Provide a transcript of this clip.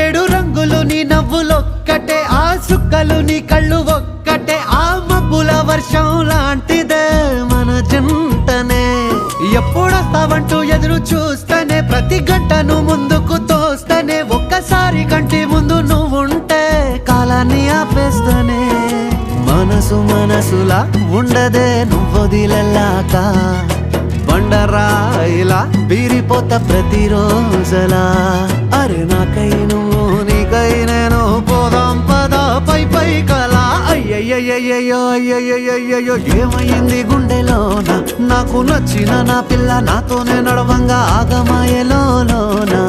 ఏడు రంగులు నీ నవ్వులొక్కటే, ఆ సుక్కలు నీ కళ్ళు ఒక్కటే, ఆ మబ్బుల వర్షం లాంటిదే మన జంటనే. ఎప్పుడొస్తావంటూ ఎదురు చూస్తేనే, ప్రతి గంటను ముందుకు తోస్తేనే, ఒక్కసారి కంటి ముందు నువ్వుంటే కాలాన్ని ఆపేస్తేనే. మనసు మనసులా ఉండదే నువ్వొదిలెళ్ళాక, బండరాయిలా బీరిపోత ప్రతిరోజలా. అరే నాకై నువ్వు నీకై నేను, పోదాం పదా పై పై కలా. అయ్యయ్యయ్యయ్యో అయ్యయ్యయ్యో ఏమైంది గుండెలోన, నాకు నచ్చిన నా పిల్ల నాతోనే నడవంగా ఆగమాయలోనా.